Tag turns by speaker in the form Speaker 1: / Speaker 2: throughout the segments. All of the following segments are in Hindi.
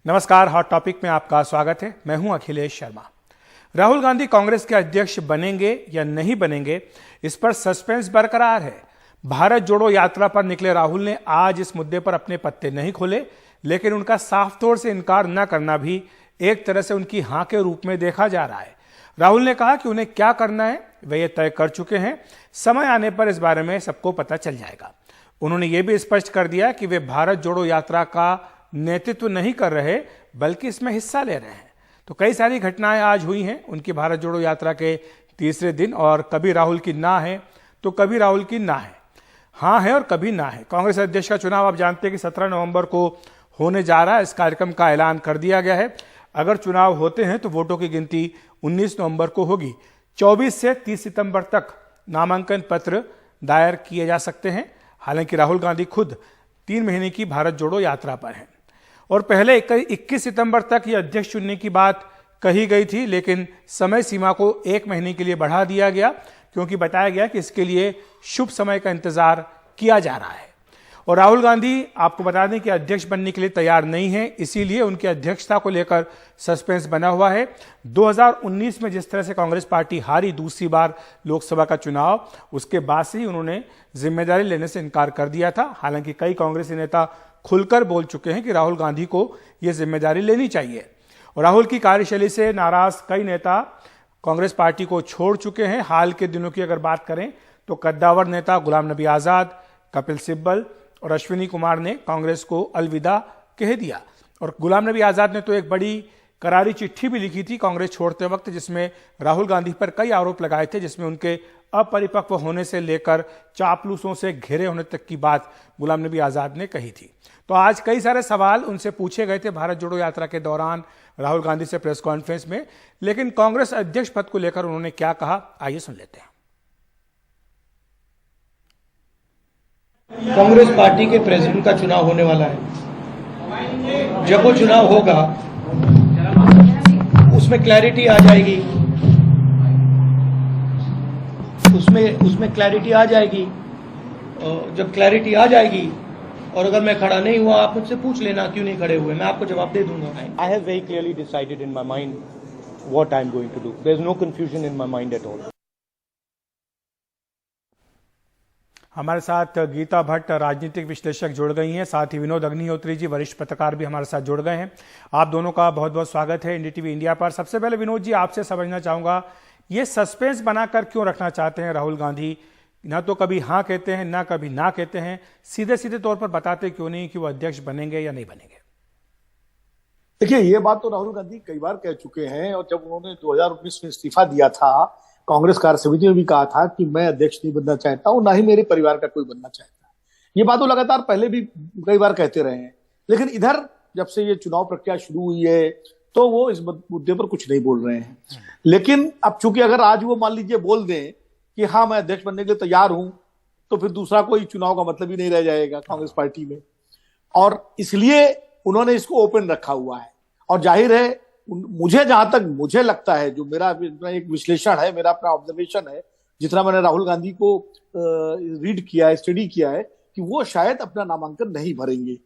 Speaker 1: नमस्कार, हॉट टॉपिक में आपका स्वागत है। मैं हूं अखिलेश शर्मा। राहुल गांधी कांग्रेस के अध्यक्ष बनेंगे या नहीं बनेंगे, इस पर सस्पेंस बरकरार है। भारत जोड़ो यात्रा पर निकले राहुल ने आज इस मुद्दे पर अपने पत्ते नहीं खोले, लेकिन उनका साफ तौर से इनकार न करना भी एक तरह से उनकी हां के रूप में देखा जा रहा है। राहुल ने कहा कि उन्हें क्या करना है वे ये तय कर चुके हैं, समय आने पर इस बारे में सबको पता चल जाएगा। उन्होंने ये भी स्पष्ट कर दिया कि वे भारत जोड़ो यात्रा का नेतृत्व नहीं कर रहे, बल्कि इसमें हिस्सा ले रहे हैं। तो कई सारी घटनाएं आज हुई हैं उनकी भारत जोड़ो यात्रा के तीसरे दिन, और कभी राहुल की ना है तो कभी राहुल की ना है, हाँ है और कभी ना है। कांग्रेस अध्यक्ष का चुनाव आप जानते हैं कि 17 नवंबर को होने जा रहा है। इस कार्यक्रम का ऐलान कर दिया गया है। अगर चुनाव होते हैं तो वोटों की गिनती 19 नवंबर को होगी। 24 से 30 सितंबर तक नामांकन पत्र दायर किए जा सकते हैं। हालांकि राहुल गांधी खुद 3 महीने की भारत जोड़ो यात्रा पर हैं और पहले 21 सितंबर तक ये अध्यक्ष चुनने की बात कही गई थी, लेकिन समय सीमा को 1 महीने के लिए बढ़ा दिया गया, क्योंकि बताया गया कि इसके लिए शुभ समय का इंतजार किया जा रहा है। और राहुल गांधी आपको बता दें कि अध्यक्ष बनने के लिए तैयार नहीं है, इसीलिए उनकी अध्यक्षता को लेकर सस्पेंस बना हुआ है। 2019 में जिस तरह से कांग्रेस पार्टी हारी दूसरी बार लोकसभा का चुनाव, उसके बाद से ही उन्होंने जिम्मेदारी लेने से इनकार कर दिया था। हालांकि कई कांग्रेसी नेता खुलकर बोल चुके हैं कि राहुल गांधी को यह जिम्मेदारी लेनी चाहिए। और राहुल की कार्यशैली से नाराज कई नेता कांग्रेस पार्टी को छोड़ चुके हैं। हाल के दिनों की अगर बात करें तो कद्दावर नेता गुलाम नबी आजाद, कपिल सिब्बल और अश्विनी कुमार ने कांग्रेस को अलविदा कह दिया। और गुलाम नबी आजाद ने तो एक बड़ी करारी चिट्ठी भी लिखी थी कांग्रेस छोड़ते वक्त, जिसमें राहुल गांधी पर कई आरोप लगाए थे, जिसमें उनके अपरिपक्व होने से लेकर चापलूसों से घिरे होने तक की बात गुलाम नबी आजाद ने कही थी। तो आज कई सारे सवाल उनसे पूछे गए थे भारत जोड़ो यात्रा के दौरान राहुल गांधी से प्रेस कॉन्फ्रेंस में, लेकिन कांग्रेस अध्यक्ष पद को लेकर उन्होंने क्या कहा, आइए सुन लेते हैं।
Speaker 2: कांग्रेस पार्टी के प्रेसिडेंट का चुनाव होने वाला है। जब वो चुनाव होगा उसमें क्लैरिटी आ जाएगी, उसमें क्लैरिटी आ जाएगी। जब क्लैरिटी आ जाएगी और अगर मैं खड़ा नहीं हुआ, आप मुझसे पूछ लेना क्यों नहीं खड़े हुए, मैं आपको जवाब दे दूंगा। I have very clearly decided in my mind what I am going to do. There is no confusion in my mind at all.
Speaker 1: हमारे साथ गीता भट्ट राजनीतिक विश्लेषक जुड़ गई हैं, साथ ही विनोद अग्निहोत्री जी वरिष्ठ पत्रकार भी हमारे साथ जुड़ गए हैं। आप दोनों का बहुत बहुत स्वागत है एनडीटीवी इंडिया पर। सबसे पहले विनोद जी, आपसे समझना चाहूंगा, ये सस्पेंस बनाकर क्यों रखना चाहते हैं राहुल गांधी? ना तो कभी हाँ कहते हैं ना कभी ना कहते हैं, सीधे सीधे तौर पर बताते क्यों नहीं कि वो अध्यक्ष बनेंगे या नहीं बनेंगे?
Speaker 3: देखिए, ये बात तो राहुल गांधी कई बार कह चुके हैं, और जब उन्होंने 2019 में इस्तीफा दिया था, कांग्रेस कार्य समिति में भी कहा था कि मैं अध्यक्ष नहीं बनना चाहता हूं, ना ही मेरे परिवार का कोई बनना चाहता। ये बात तो लगातार पहले भी कई बार कहते रहे हैं, लेकिन इधर जब से ये चुनाव प्रक्रिया शुरू हुई है तो वो इस मुद्दे पर कुछ नहीं बोल रहे हैं। लेकिन अब चूंकि अगर आज वो मान लीजिए बोल दें कि हाँ मैं अध्यक्ष बनने के लिए तैयार हूं, तो फिर दूसरा कोई चुनाव का मतलब ही नहीं रह जाएगा कांग्रेस पार्टी में, और इसलिए उन्होंने इसको ओपन रखा हुआ है। और जाहिर है, मुझे जहां तक मुझे लगता है, जो मेरा एक विश्लेषण है, मेरा अपना ऑब्जर्वेशन है, जितना मैंने राहुल गांधी को रीड किया है, स्टडी किया है, कि वो शायद अपना नामांकन नहीं भरेंगे।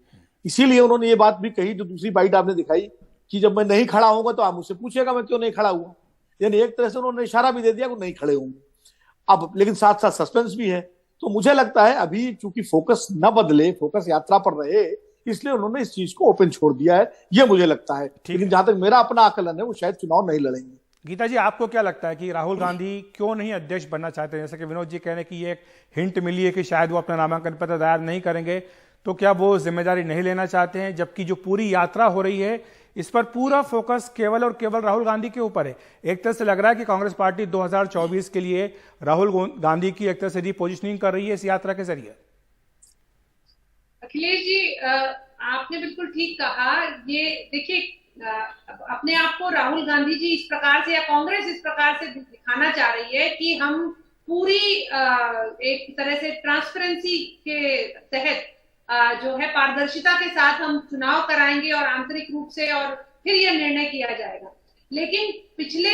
Speaker 3: इसीलिए उन्होंने ये बात भी कही, जो दूसरी बाइट आपने दिखाई, कि जब मैं नहीं खड़ा होऊंगा तो आप मुझसे पूछिएगा मैं क्यों नहीं खड़ा हुआ। यानी एक तरह से उन्होंने इशारा भी दे दिया कि नहीं खड़े होंगे। अब लेकिन साथ साथ सस्पेंस भी है। तो मुझे लगता है अभी चूंकि फोकस न बदले, फोकस यात्रा पर रहे, इसलिए उन्होंने इस चीज को ओपन छोड़ दिया है, ये मुझे लगता है। लेकिन जहां तक मेरा अपना आकलन है, वो शायद चुनाव नहीं लड़ेंगे।
Speaker 1: गीता जी, आपको क्या लगता है कि राहुल गांधी क्यों नहीं अध्यक्ष बनना चाहते हैं? जैसे कि विनोद जी कह रहे हैं कि ये एक हिंट मिली है कि शायद वो अपना नामांकन पत्र दायर नहीं करेंगे, तो क्या वो जिम्मेदारी नहीं लेना चाहते हैं? जबकि जो पूरी यात्रा हो रही है, इस पर पूरा फोकस केवल और केवल राहुल गांधी के ऊपर है। एक तरह से लग रहा है कि कांग्रेस पार्टी 2024 के लिए राहुल गांधी की एक तरह से रिपोजिशनिंग कर रही है इस यात्रा के जरिए।
Speaker 4: अखिलेश जी, आपने बिल्कुल ठीक कहा। ये देखिए, अपने आप को राहुल गांधी जी इस प्रकार से या कांग्रेस इस प्रकार से दिखाना चाह रही है कि हम पूरी एक तरह से ट्रांसपेरेंसी के तहत जो है पारदर्शिता के साथ हम चुनाव कराएंगे और आंतरिक रूप से, और फिर यह निर्णय किया जाएगा। लेकिन पिछले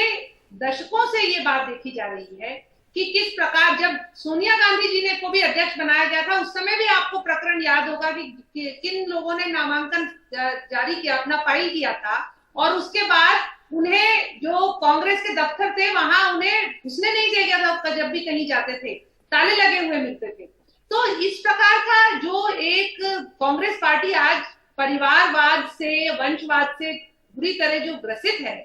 Speaker 4: दशकों से ये बात देखी जा रही है कि किस प्रकार जब सोनिया गांधी जी ने को भी अध्यक्ष बनाया गया था, उस समय भी आपको प्रकरण याद होगा कि किन लोगों ने नामांकन जारी किया, अपना फाइल किया था, और उसके बाद उन्हें जो कांग्रेस के दफ्तर थे वहां उन्हें घुसने नहीं दिया गया था, जब भी कहीं जाते थे ताले लगे हुए मिलते थे। तो इस प्रकार का जो एक कांग्रेस पार्टी आज परिवारवाद से, वंशवाद से बुरी तरह जो ग्रसित है,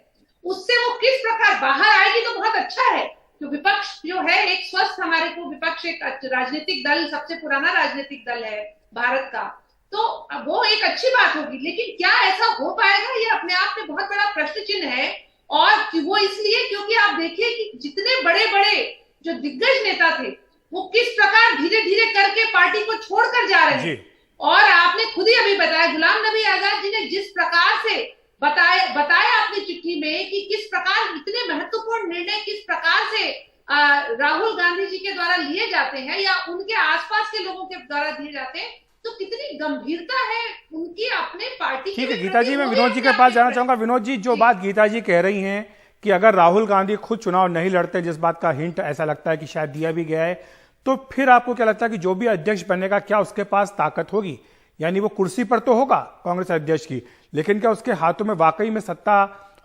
Speaker 4: उससे वो किस प्रकार बाहर आएगी तो बहुत अच्छा है। तो विपक्ष जो है एक स्वस्थ, हमारे को विपक्ष एक राजनीतिक दल, सबसे पुराना राजनीतिक दल है भारत का, तो वो एक अच्छी बात होगी। लेकिन क्या ऐसा हो पाएगा, ये अपने आप में बहुत बड़ा प्रश्न चिन्ह है। और वो इसलिए क्योंकि आप देखिए कि जितने बड़े बड़े जो दिग्गज नेता थे वो किस प्रकार धीरे धीरे करके पार्टी को छोड़कर जा रहे हैं। और आपने खुद ही अभी बताया, गुलाम नबी आजाद जी ने जिस प्रकार से बताया अपनी चिट्ठी में कि किस प्रकार इतने महत्वपूर्ण निर्णय किस प्रकार से राहुल गांधी जी के द्वारा लिए जाते हैं या उनके आसपास के लोगों के द्वारा दिए जाते हैं, तो कितनी गंभीरता है उनकी अपने पार्टी।
Speaker 1: ठीक है गीता जी, मैं विनोद जी के पास जाना चाहूंगा। विनोद जी, जो बात गीता जी कह रही हैं कि अगर राहुल गांधी खुद चुनाव नहीं लड़ते, जिस बात का हिंट ऐसा लगता है कि शायद दिया भी गया है, तो फिर आपको क्या लगता है कि जो भी अध्यक्ष बनेगा क्या उसके पास ताकत होगी? यानी वो कुर्सी पर तो होगा कांग्रेस अध्यक्ष की, लेकिन क्या उसके हाथों में वाकई में सत्ता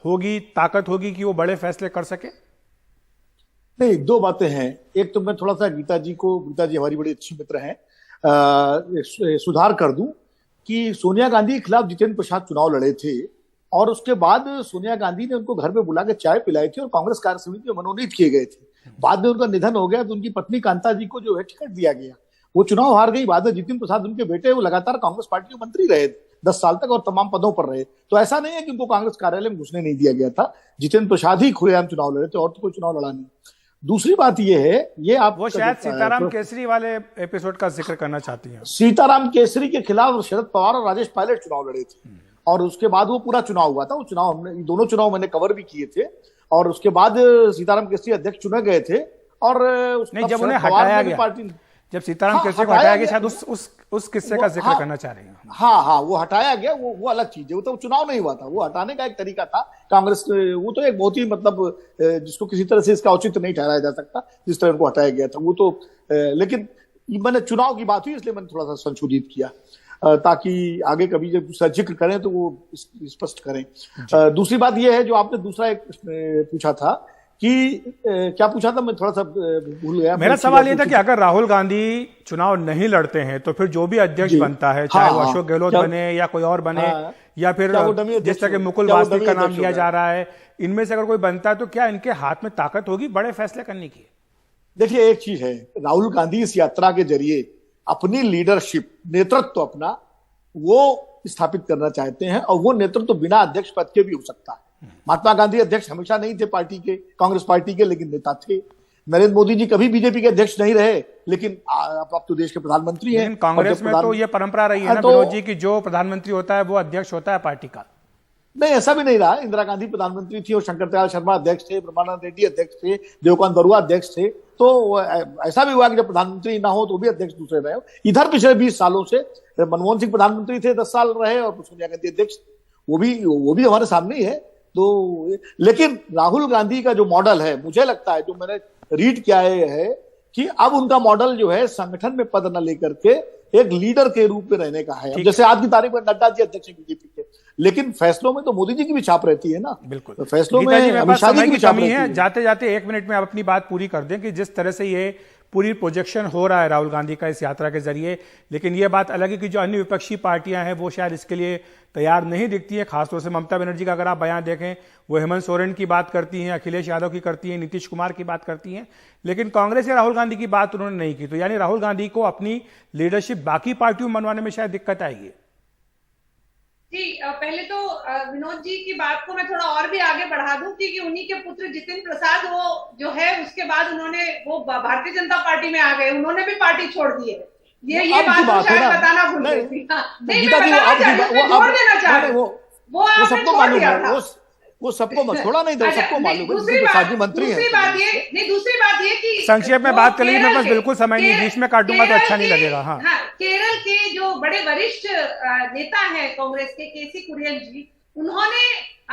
Speaker 1: होगी, ताकत होगी कि वो बड़े फैसले कर सके?
Speaker 3: नहीं, दो बातें हैं। एक तो मैं थोड़ा सा गीता जी हमारी बड़ी अच्छी मित्र हैं, सुधार कर दूं कि सोनिया गांधी के खिलाफ जितेंद्र प्रसाद चुनाव लड़े थे और उसके बाद सोनिया गांधी ने उनको घर में बुला के चाय पिलाई थी और कांग्रेस कार्य समिति में मनोनीत किए गए थे। बाद में उनका निधन हो गया तो उनकी पत्नी कांता जी को जो है टिकट दिया गया, वो चुनाव हार गई। बाद में जितेंद्र प्रसाद उनके बेटे, वो लगातार कांग्रेस पार्टी के मंत्री रहे 10 साल तक और तमाम पदों पर रहे। तो ऐसा नहीं है कि उनको कांग्रेस कार्यालय में घुसने नहीं दिया गया था। जितेंद्र प्रसाद ही खुलेआम चुनाव लड़े थे और तो कोई चुनाव लड़ा नहीं। दूसरी बात ये है, ये आप
Speaker 1: वो शायद सीताराम केसरी वाले एपिसोड का जिक्र करना चाहती हैं।
Speaker 3: सीताराम केसरी के खिलाफ शरद पवार और राजेश पायलट चुनाव लड़े थे और उसके बाद वो पूरा चुनाव हुआ था। वो चुनाव हमने, दोनों चुनाव मैंने कवर भी किए थे और उसके बाद सीताराम केसरी अध्यक्ष चुने गए थे। और
Speaker 1: नहीं, जब उन्हें हटाया गया,
Speaker 3: पार्टी
Speaker 1: जब सीताराम केसरी को हटाया गया, शायद उस किस्से का जिक्र करना चाह रही हैं।
Speaker 3: हाँ, वो हटाया गया, वो अलग चीज है। वो तो चुनाव नहीं हुआ था, वो हटाने का एक तरीका था कांग्रेस। वो तो एक बहुत ही मतलब जिसको किसी तरह से इसका औचित्य नहीं ठहराया जा सकता, जिस तरह उनको हटाया गया था वो तो। लेकिन मैंने चुनाव की बात हुई इसलिए मैंने थोड़ा सा संशोधित किया ताकि आगे कभी जब दूसरा जिक्र करें तो वो स्पष्ट करें। दूसरी बात यह है, जो आपने दूसरा एक पूछा था कि क्या पूछा था, मैं थोड़ा सा भूल गया।
Speaker 1: मेरा सवाल ये था कि अगर राहुल गांधी चुनाव नहीं लड़ते हैं तो फिर जो भी अध्यक्ष बनता है, चाहे वो अशोक गहलोत बने या कोई और बने, या फिर जिस तरह के मुकुल वासनिक का नाम लिया जा रहा है, इनमें से अगर कोई बनता है तो क्या इनके हाथ में ताकत होगी बड़े फैसले करने की?
Speaker 3: देखिए, एक चीज है, राहुल गांधी इस यात्रा के जरिए अपनी लीडरशिप, नेतृत्व अपना वो स्थापित करना चाहते हैं और वो नेतृत्व बिना अध्यक्ष पद के भी हो सकता है। महात्मा गांधी अध्यक्ष हमेशा नहीं थे पार्टी के, कांग्रेस पार्टी के, लेकिन नेता थे। नरेंद्र मोदी जी कभी बीजेपी के अध्यक्ष नहीं रहे, लेकिन अब तो देश के प्रधानमंत्री हैं।
Speaker 1: कांग्रेस में तो ये परंपरा रही है ना विनोद जी की जो प्रधानमंत्री होता है वो अध्यक्ष होता है पार्टी का।
Speaker 3: नहीं, ऐसा भी नहीं रहा। इंदिरा गांधी प्रधानमंत्री थी और शंकर दयाल शर्मा अध्यक्ष थे, ब्रह्मानंद रेड्डी अध्यक्ष थे, देवकांत बरुआ अध्यक्ष थे। तो ऐसा भी हुआ कि जब प्रधानमंत्री ना हो तो भी अध्यक्ष दूसरे रहे। इधर पिछले 20 सालों से मनमोहन सिंह प्रधानमंत्री थे, 10 साल रहे, और सोनिया गांधी अध्यक्ष, वो भी हमारे सामने ही है। तो लेकिन राहुल गांधी का जो मॉडल है, मुझे लगता है, जो मैंने रीड किया है कि अब उनका मॉडल जो है संगठन में पद न लेकर के एक लीडर के रूप में रहने का है। जैसे आज की तारीख में नड्डा जी अध्यक्ष बीजेपी के, लेकिन फैसलों में तो मोदी जी की भी छाप रहती है ना।
Speaker 1: बिल्कुल,
Speaker 3: तो फैसलों में अमित शाह जी की छाप रहती है।
Speaker 1: जाते जाते 1 मिनट में आप अपनी बात पूरी कर दें कि जिस तरह से ये पूरी प्रोजेक्शन हो रहा है राहुल गांधी का इस यात्रा के जरिए, लेकिन ये बात अलग है कि जो अन्य विपक्षी पार्टियां हैं वो शायद इसके लिए तैयार नहीं दिखती है। खासतौर से ममता बनर्जी का अगर आप बयान देखें, वो हेमंत सोरेन की बात करती हैं, अखिलेश यादव की करती हैं, नीतीश कुमार की बात करती हैं, लेकिन कांग्रेस या राहुल गांधी की बात उन्होंने नहीं की। तो यानी राहुल गांधी को अपनी लीडरशिप बाकी पार्टियों में मनवाने में शायद दिक्कत आएगी।
Speaker 4: जी, पहले तो विनोद जी की बात को मैं थोड़ा और भी आगे बढ़ा दूं कि उन्हीं के पुत्र जितेंद्र प्रसाद, वो जो है उसके बाद उन्होंने वो भारतीय जनता पार्टी में आ गए, उन्होंने भी पार्टी छोड़ दी है। ये बात शायद बताना भूल गई थी। नहीं, मैं छोड़ देना चाह रही हूँ, वो आपने छोड़ दिया था।
Speaker 3: वो सबको छोड़ा नहीं था, सबको मालूम है।
Speaker 4: दूसरी बात ये कि
Speaker 1: संक्षेप में बात कर लीजिए, मेरे पास बिल्कुल समय नहीं, बीच में काटूंगा तो अच्छा नहीं लगेगा। हाँ,
Speaker 4: केरल के जो बड़े वरिष्ठ नेता हैं कांग्रेस के, केसी कुरियन जी, उन्होंने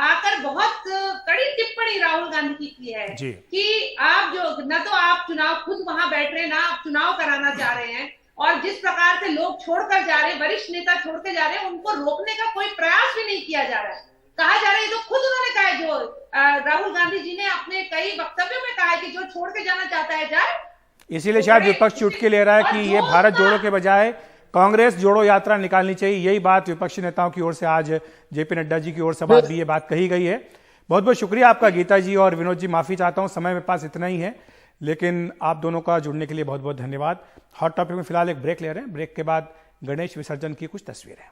Speaker 4: आकर बहुत कड़ी टिप्पणी राहुल गांधी की है
Speaker 1: जी।
Speaker 4: कि आप जो न तो आप चुनाव खुद वहां बैठ रहे हैं, ना आप चुनाव कराना चाह रहे हैं, और जिस प्रकार से लोग छोड़कर जा रहे हैं, वरिष्ठ नेता छोड़कर जा रहे हैं, उनको रोकने का कोई प्रयास भी नहीं किया जा रहा है। कहा जा रहा है, तो खुद उन्होंने कहा है, जो राहुल गांधी जी ने अपने कई वक्तव्यों में कहा है कि जो छोड़ के जाना चाहता है जाए।
Speaker 1: इसीलिए शायद विपक्ष चुटकी ले रहा है कि ये भारत जोड़ो के बजाय कांग्रेस जोड़ो यात्रा निकालनी चाहिए। यही बात विपक्षी नेताओं की ओर से आज जेपी नड्डा जी की ओर से भी ये बात कही गई है। बहुत बहुत शुक्रिया आपका गीता जी और विनोद जी। माफी चाहता हूं, समय मेरे पास इतना ही है, लेकिन आप दोनों का जुड़ने के लिए बहुत बहुत धन्यवाद। हॉट टॉपिक में फिलहाल एक ब्रेक ले रहे हैं। ब्रेक के बाद गणेश विसर्जन की कुछ तस्वीरें।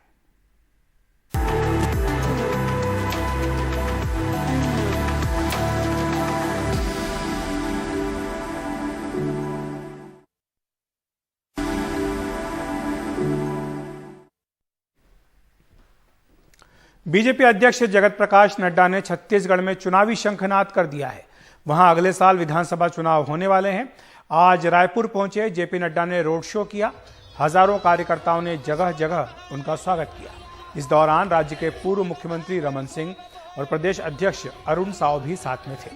Speaker 1: बीजेपी अध्यक्ष जगत प्रकाश नड्डा ने छत्तीसगढ़ में चुनावी शंखनाद कर दिया है। वहां अगले साल विधानसभा चुनाव होने वाले हैं। आज रायपुर पहुंचे जेपी नड्डा ने रोड शो किया। हजारों कार्यकर्ताओं ने जगह जगह उनका स्वागत किया। इस दौरान राज्य के पूर्व मुख्यमंत्री रमन सिंह और प्रदेश अध्यक्ष अरुण साव भी साथ में थे।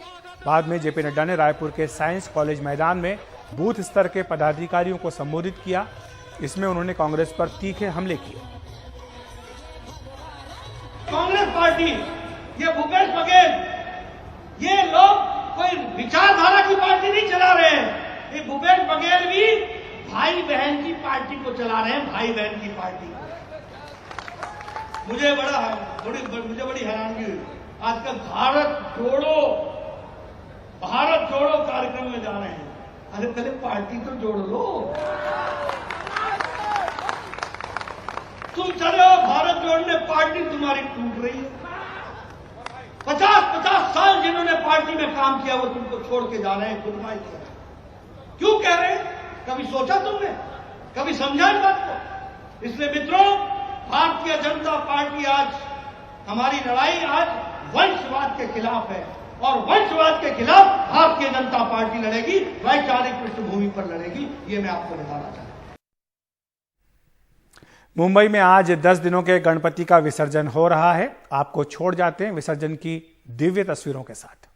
Speaker 1: बाद में जेपी नड्डा ने रायपुर के साइंस कॉलेज मैदान में बूथ स्तर के पदाधिकारियों को संबोधित किया। इसमें उन्होंने कांग्रेस पर तीखे हमले किए।
Speaker 2: कांग्रेस पार्टी, ये भूपेश बघेल, ये लोग कोई विचारधारा की पार्टी नहीं चला रहे हैं। ये भूपेश बघेल भी भाई बहन की पार्टी को चला रहे हैं, भाई बहन की पार्टी। मुझे बड़ी हैरानगी हुई। आजकल भारत जोड़ो कार्यक्रम में जा रहे हैं। अरे पहले पार्टी तो जोड़ लो। तुम चले हो भारत जोड़ने, पार्टी तुम्हारी टूट रही है। 50 साल जिन्होंने पार्टी में काम किया वो तुमको छोड़ के जा रहे हैं, खुदमाई कर रहे हैं। क्यों कह रहे हैं? कभी सोचा तुमने? कभी समझा इस बात को? इसलिए मित्रों, भारतीय जनता पार्टी आज, हमारी लड़ाई आज वंशवाद के खिलाफ है, और वंशवाद के खिलाफ भारतीय जनता पार्टी लड़ेगी, वैचारिक पृष्ठभूमि पर लड़ेगी। ये मैं आपको बताना चाहता हूं।
Speaker 1: मुंबई में आज 10 दिनों के गणपति का विसर्जन हो रहा है। आपको छोड़ जाते हैं विसर्जन की दिव्य तस्वीरों के साथ।